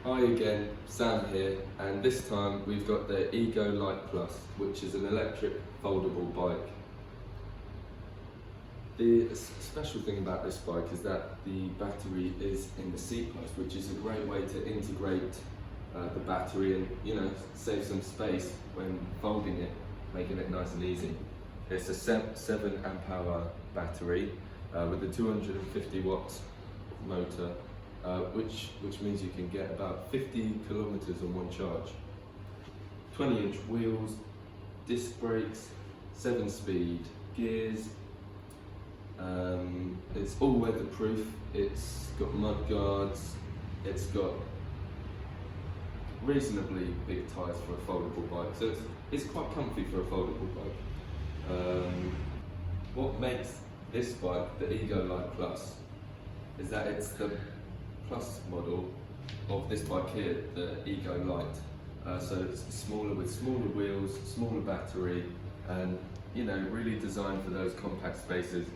Hi again, Sam here, and this time we've got the E-Go Lite Plus, which is an electric foldable bike. The special thing about this bike is that the battery is in the seat post, which is a great way to integrate the battery and, save some space when folding it, making it nice and easy. It's a 7 amp hour battery with a 250 watts motor, which means you can get about 50 kilometers on one charge. 20-inch wheels, disc brakes, 7-speed gears. It's all weatherproof. It's got mud guards. It's got reasonably big tyres for a foldable bike, so it's quite comfy for a foldable bike. What makes this bike the E-Go Lite Plus is that it's the plus model of this bike here, the E-Go Lite. So it's smaller with smaller wheels, smaller battery, and really designed for those compact spaces.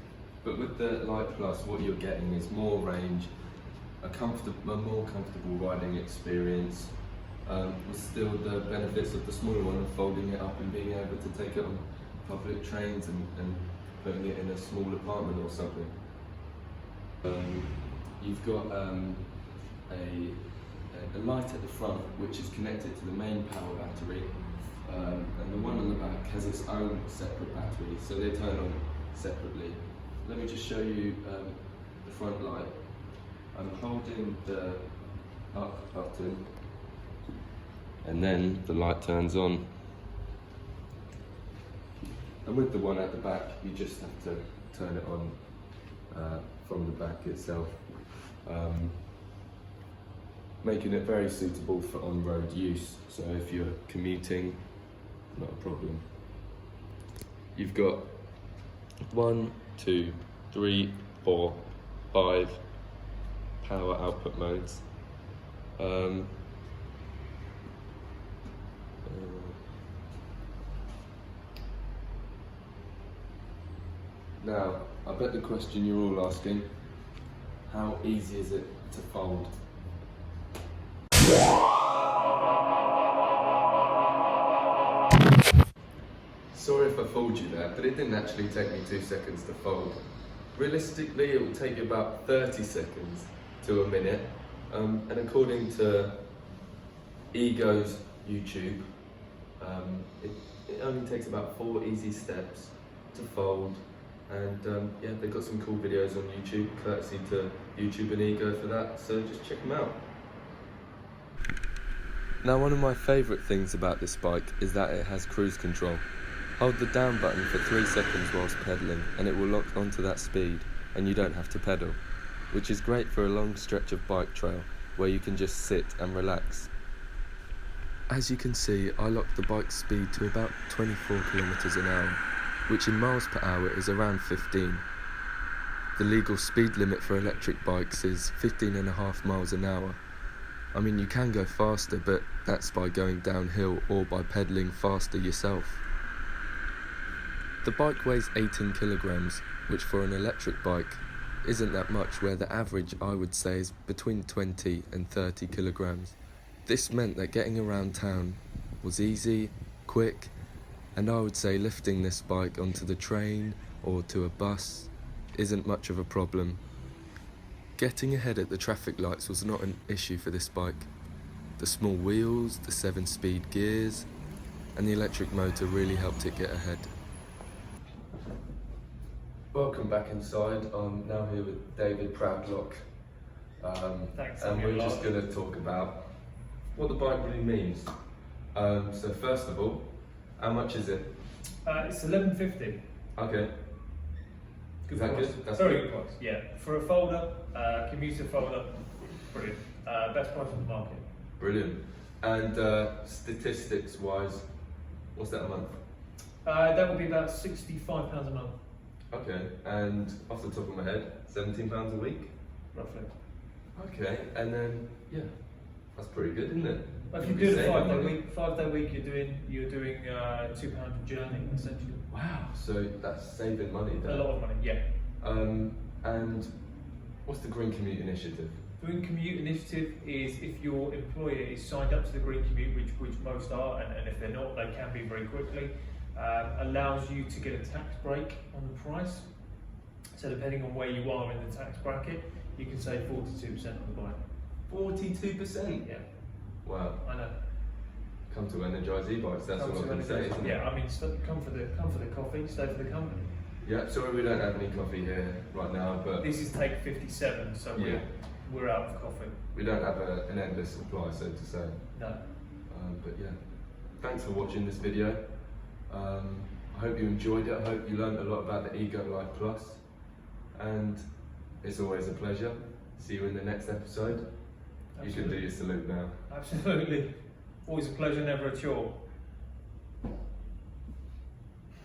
But with the Lite Plus, what you're getting is more range, a more comfortable riding experience, with still the benefits of the smaller one of folding it up and being able to take it on public trains and putting it in a small apartment or something. You've got a light at the front which is connected to the main power battery, and the one on the back has its own separate battery, so they turn on separately. Let me just show you the front light. I'm holding the up button and then the light turns on. And with the one at the back, you just have to turn it on from the back itself, making it very suitable for on-road use. So if you're commuting, not a problem. You've got 1, 2, 3, 4, 5 power output modes. Now, I bet the question you're all asking, how easy is it to fold? Sorry if I fooled you there, but it didn't actually take me 2 seconds to fold. Realistically, it will take you about 30 seconds to a minute, and according to E-Go's YouTube, it only takes about 4 easy steps to fold. And yeah, they've got some cool videos on YouTube, courtesy to YouTube and E-Go for that, so just check them out. Now, one of my favourite things about this bike is that it has cruise control. Hold the down button for 3 seconds whilst pedalling and it will lock onto that speed and you don't have to pedal, which is great for a long stretch of bike trail where you can just sit and relax. As you can see, I locked the bike speed to about 24 kilometers an hour, which in miles per hour is around 15. The legal speed limit for electric bikes is 15.5 miles an hour. I mean, you can go faster, but that's by going downhill or by pedalling faster yourself. The bike weighs 18 kilograms, which for an electric bike isn't that much, where the average I would say is between 20 and 30 kilograms. This meant that getting around town was easy, quick, and I would say lifting this bike onto the train or to a bus isn't much of a problem. Getting ahead at the traffic lights was not an issue for this bike. The small wheels, the 7-speed gears, and the electric motor really helped it get ahead. Welcome back inside. I'm now here with David Proudlock, Thanks, and we're just going to talk about what the bike really means. So first of all, how much is it? It's $11.50. Okay. Good Is that price. good? That's Very good. good price. Yeah, for a folder, commuter folder, brilliant. Best price on the market. Brilliant. And statistics-wise, what's that a month? That would be about £65 a month, Okay. And off the top of my head, £17 a week. roughly. Okay. And then yeah, that's pretty good, isn't it? If you do the 5-day week, you're doing £2 a journey essentially. Wow. So that's saving money A there. lot of money, yeah. And what's the Green Commute Initiative? Green Commute Initiative is if your employer is signed up to the Green Commute, which most are, and if they're not, they can be very quickly, allows you to get a tax break on the price. So depending on where you are in the tax bracket, you can save 42% on the bike. 42%? Yeah. Wow. I know. Come to Energise E-bikes, that's all I can say, isn't it? Yeah, I mean, come for the coffee, stay for the company. Yeah, sorry we don't have any coffee here right now, but This is take 57, so yeah, we're out of coffee. we don't have an endless supply, so to say. No. But yeah, thanks for watching this video. I hope you enjoyed it. I hope you learned a lot about the E-Go Lite Plus, and it's always a pleasure. See you in the next episode. Absolutely. You can do your salute now. Absolutely. Always a pleasure, never a chore.